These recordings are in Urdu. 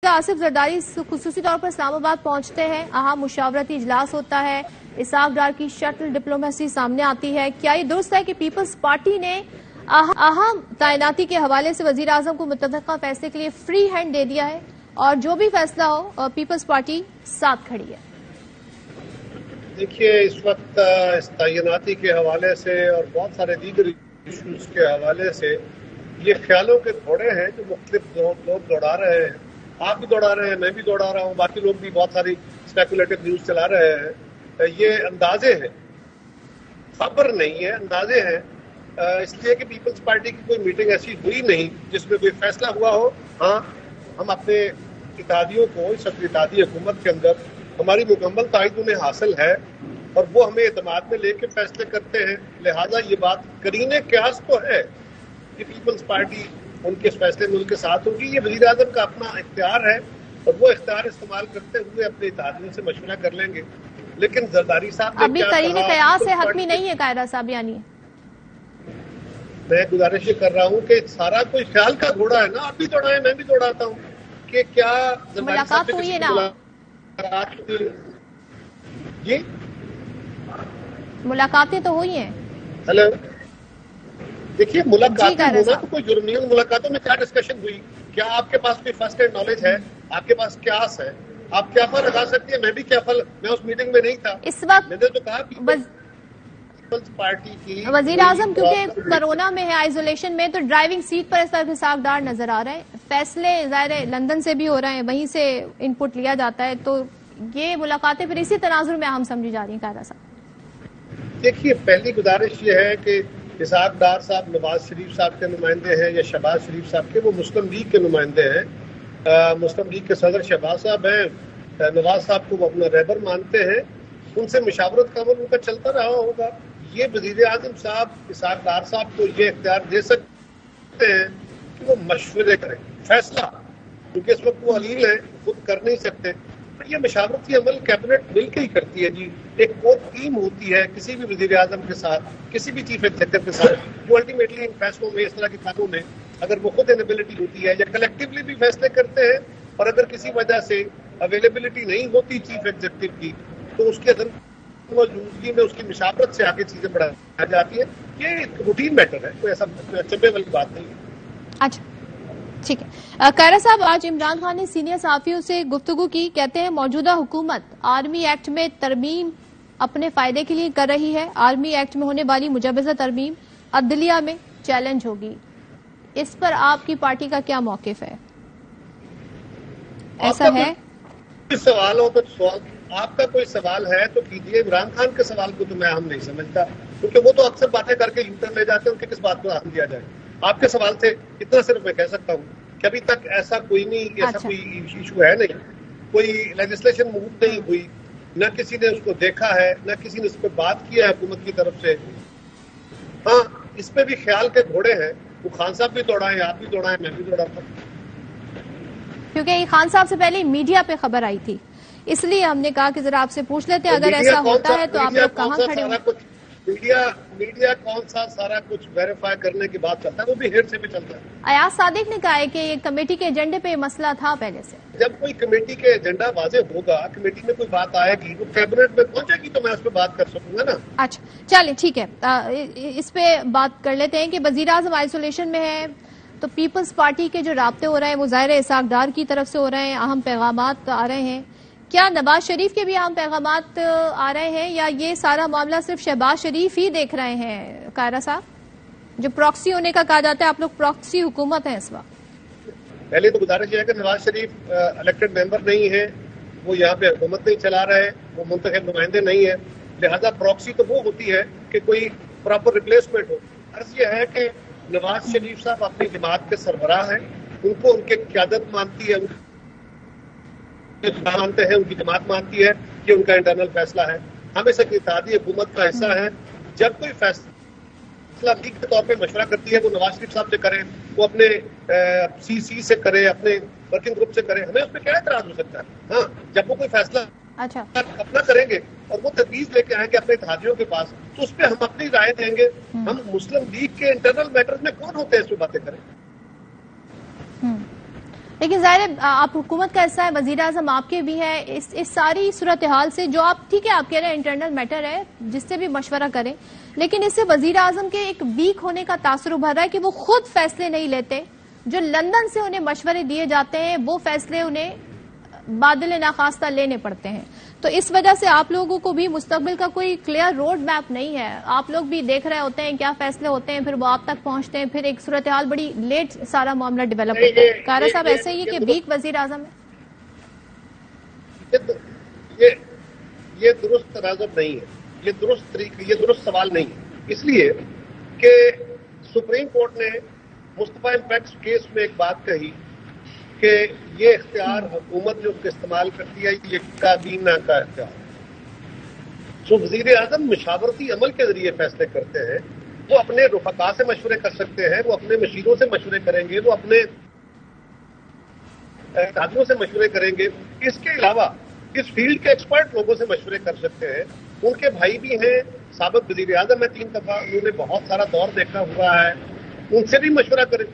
آصف زرداری خصوصی طور پر اسلام آباد پہنچتے ہیں، اہم مشاورتی اجلاس ہوتا ہے، اسحاق ڈار کی شٹل ڈپلومیسی سامنے آتی ہے. کیا یہ درست ہے کہ پیپلز پارٹی نے اہم تعیناتی کے حوالے سے وزیر اعظم کو متفقہ فیصلے کے لیے فری ہینڈ دے دیا ہے اور جو بھی فیصلہ ہو پیپلز پارٹی ساتھ کھڑی ہے؟ دیکھیے، اس وقت اس تعیناتی کے حوالے سے اور بہت سارے دیگر ایشوز کے حوالے سے یہ خیالوں کے گھوڑے ہیں جو مختلف لوگ دوڑا رہے ہیں. آپ بھی دوڑا رہے ہیں، میں بھی دوڑا رہا ہوں، باقی لوگ بھی بہت ساری اسپیکولیٹو نیوز چلا رہے ہیں. یہ اندازے ہیں، خبر نہیں ہے، اندازے ہیں. اس لیے کہ پیپلز پارٹی کی کوئی میٹنگ ایسی ہوئی نہیں جس میں کوئی فیصلہ ہوا ہو. ہاں، ہم اپنے اتحادیوں کو اس اتحادی حکومت کے اندر ہماری مکمل تائید انہیں حاصل ہے اور وہ ہمیں اعتماد میں لے کے فیصلے کرتے ہیں. لہذا یہ بات قرینِ قیاس تو ہے کہ پیپلز پارٹی ان کے فیصلے ملک کے ساتھ ہوگی. یہ وزیر اعظم کا اپنا اختیار ہے اور وہ اختیار استعمال کرتے ہوئے اپنے اتحادیوں سے مشورہ کر لیں گے. لیکن زرداری صاحب نے ابھی قرینِ قیاس ہے، حتمی نہیں ہے قاہرہ صاحب. یعنی میں گزارش یہ کر رہا ہوں کہ سارا کوئی خیال کا گھوڑا ہے نا، آپ بھی دوڑائیں، میں بھی دوڑاتا ہوں کہ کیا ملاقات ہوئی ہے نا؟ جی، ملاقاتیں تو ہوئی ہیں. ہیلو، دیکھیے، ملاقاتیں ہونا صاحب تو کوئی جرم نہیں ہے. ملاقاتوں میں کیا ڈسکشن ہوئی؟ کیا آپ کے پاس کوئی فرسٹ ہینڈ نالج ہے؟ آپ کے پاس قیاس ہے؟ آپ کیا فل لگا سکتی ہیں؟ میں بھی کیا فل، میں اس میٹنگ میں نہیں تھا. اس وقت میں نے تو کہا پیپلز پارٹی کی وزیر اعظم کیونکہ کرونا میں ہے، آئسولیشن میں، تو ڈرائیونگ سیٹ پر اس طرح اسحاق ڈار نظر آ رہے ہیں. فیصلے ظاہر ہے لندن سے بھی ہو رہے ہیں، وہیں سے ان پٹ لیا جاتا ہے، تو یہ ملاقاتیں پھر اسی تناظر میں اہم سمجھی جا رہی ہیں. قاہرہ صاحب دیکھیے، پہلی گزارش یہ ہے کہ اسحاق ڈار صاحب نواز شریف صاحب کے نمائندے ہیں یا شہباز شریف صاحب کے، وہ مسلم لیگ کے نمائندے ہیں. مسلم لیگ کے صدر شہباز صاحب ہیں. نواز صاحب کو وہ اپنا رہبر مانتے ہیں. ان سے مشاورت کا عمل ان کا چلتا رہا ہوگا. یہ وزیر اعظم صاحب اسحاق ڈار صاحب کو یہ اختیار دے سکتے ہیں کہ وہ مشورے کریں، فیصلہ، کیونکہ اس وقت وہ علیل ہیں، خود کر نہیں سکتے. یہ مشاورتی عمل کیبنٹ مل کے ہی کرتی ہے. جی، ایک اور ٹیم ہوتی ہے کسی بھی وزیر اعظم کے ساتھ، کسی بھی چیف ایگزیکٹو کے ساتھ، جو الٹیمیٹلی ان فیصلوں میں، اس طرح کے کاموں میں اگر وہ خود انیبلٹی ہوتی ہے یا کلیکٹیولی بھی فیصلے کرتے ہیں، اور اگر کسی وجہ سے اویلیبلٹی نہیں ہوتی چیف ایگزیکٹو کی، تو اس کے اندر موجودگی میں اس کی مشاورت سے آگے چیزیں بڑھائی جاتی ہیں. یہ روٹین میٹر ہے، کوئی ایسا چبے والی بات نہیں ہے. اچھا، ٹھیک ہے. قاہرہ صاحب، آج عمران خان نے سینئر صحافیوں سے گفتگو کی. کہتے ہیں موجودہ حکومت آرمی ایکٹ میں ترمیم اپنے فائدے کے لیے کر رہی ہے. آرمی ایکٹ میں ہونے والی مجوزہ ترمیم عدلیہ میں چیلنج ہوگی. اس پر آپ کی پارٹی کا کیا موقف ہے؟ ایسا ہے؟ سوالوں پر سوال، آپ کا کوئی سوال ہے تو کیجیے. عمران خان کے سوال کو تو میں اہم نہیں سمجھتا، کیونکہ وہ تو اکثر باتیں کر کے یوٹرن لے جاتے ہیں. ان کے کس بات کو اہم دیا جائے؟ آپ کے سوال سے اتنا صرف میں کہہ سکتا ہوں کہ ابھی تک ایسا کوئی نہیں، ایسا کوئی ایشو ہے نہیں، کوئی لیجسلیشن موو نہیں ہوئی، نہ کسی نے اس کو دیکھا ہے، نہ کسی نے اس پہ بات کی ہے حکومت کی طرف سے. ہاں، اس پہ بھی خیال کے گھوڑے ہیں. وہ خان صاحب بھی دوڑائیں، آپ بھی دوڑائیں، میں بھی دوڑاتا ہوں. کیونکہ خان صاحب سے پہلے میڈیا پہ خبر آئی تھی، اس لیے ہم نے کہا کہ ذرا آپ سے پوچھ لیتے ہیں اگر ایسا ہوتا ہے تو آپ لوگ کہاں کھڑے ہوں؟ میڈیا کون سا سارا کچھ ویریفائی کرنے کی بات چلتا ہے؟ وہ بھی ہیڈ سے بھی چلتا ہے. ایاز صادق نے کہا ہے کہ کمیٹی کے ایجنڈے پہ یہ مسئلہ تھا پہلے سے. جب کوئی کمیٹی کے ایجنڈا واضح ہوگا، کمیٹی میں کوئی بات آئے گی، وہ کیبنٹ میں پہنچے گی تو میں اس پہ بات کر سکوں گا نا. اچھا، چلیں ٹھیک ہے، اس پہ بات کر لیتے ہیں کہ وزیر اعظم آئسولیشن میں ہے، تو پیپلز پارٹی کے جو رابطے ہو رہے ہیں وہ ظاہر اسحاق ڈار کی طرف سے ہو رہے ہیں، اہم پیغامات آ رہے ہیں. کیا نواز شریف کے بھی اہم پیغامات آ رہے ہیں یا یہ سارا معاملہ صرف شہباز شریف ہی دیکھ رہے ہیں؟ قاہرہ صاحب، جو پراکسی ہونے کا کہا جاتا ہے، آپ لوگ پراکسی حکومت ہیں اس وقت. پہلے تو گزارش یہ ہے کہ نواز شریف الیکٹڈ ممبر نہیں ہے، وہ یہاں پہ حکومت نہیں چلا رہے، وہ منتخب نمائندے نہیں ہیں. لہذا پراکسی تو وہ ہوتی ہے کہ کوئی پراپر ریپلیسمنٹ ہو. عرض یہ ہے کہ نواز شریف صاحب اپنی جماعت کے سربراہ ہیں، ان کو ان کی قیادت مانتی ہے، مانتے ہیں، ان کی جماعت مانتی ہے کہ ان کا انٹرنل فیصلہ ہے. ہم اس اتحادی حکومت کا حصہ ہیں. جب کوئی فیصلہ لیگ کے طور پہ مشورہ کرتی ہے وہ نواز شریف صاحب سے کریں، وہ اپنے سی سے کرے، اپنے ورکنگ گروپ سے کرے، ہمیں اس پہ کیا اعتراض ہو سکتا ہے؟ ہاں، جب وہ کوئی فیصلہ اپنا کریں گے اور وہ تجویز لے کے آئیں گے اپنے اتحادیوں کے پاس، تو اس پہ ہم اپنی رائے دیں گے. ہم مسلم لیگ کے انٹرنل میٹرز میں کون ہوتے ہیں اس پہ باتیں کریں؟ لیکن ظاہر ہے آپ حکومت کا حصہ ہے، وزیر اعظم آپ کے بھی ہیں، اس ساری صورتحال سے جو آپ ٹھیک ہے آپ کہہ رہے ہیں انٹرنل میٹر ہے جس سے بھی مشورہ کریں، لیکن اس سے وزیر اعظم کے ایک ویک ہونے کا تاثر ابھر رہا ہے کہ وہ خود فیصلے نہیں لیتے، جو لندن سے انہیں مشورے دیے جاتے ہیں وہ فیصلے انہیں بادل ناخواستہ لینے پڑتے ہیں. تو اس وجہ سے آپ لوگوں کو بھی مستقبل کا کوئی کلیئر روڈ میپ نہیں ہے، آپ لوگ بھی دیکھ رہے ہوتے ہیں کیا فیصلے ہوتے ہیں، پھر وہ آپ تک پہنچتے ہیں، پھر ایک صورتحال بڑی لیٹ سارا معاملہ ڈیولپ ہوتا ہے. کارا صاحب ایسے ہی ہے کہ ویک وزیر اعظم ہے. یہ درست تناظر نہیں ہے، یہ درست سوال نہیں ہے، اس لیے کہ سپریم کورٹ نے مصطفیٰ امپیکٹس کیس میں ایک بات کہی کہ یہ اختیار حکومت جو استعمال کرتی ہے یہ کابینہ کا اختیار ہے. جو وزیر اعظم مشاورتی عمل کے ذریعے فیصلے کرتے ہیں وہ اپنے رفقا سے مشورے کر سکتے ہیں، وہ اپنے مشیروں سے مشورے کریں گے، وہ اپنے ساتھیوں سے مشورے کریں گے. اس کے علاوہ اس فیلڈ کے ایکسپرٹ لوگوں سے مشورے کر سکتے ہیں. ان کے بھائی بھی ہیں، سابق وزیر اعظم ہے 3 دفعہ، انہوں نے بہت سارا دور دیکھا ہوا ہے، ان سے بھی مشورہ کریں.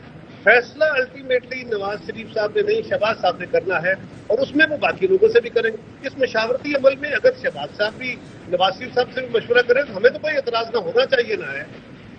فیصلہ الٹیمیٹلی نواز شریف صاحب نے نہیں شہباز صاحب نے کرنا ہے، اور اس میں وہ باقی لوگوں سے بھی کریں گے. اس مشاورتی عمل میں اگر شہباز صاحب بھی نواز شریف صاحب سے بھی مشورہ کریں تو ہمیں تو کوئی اعتراض نہ ہونا چاہیے نہ ہے.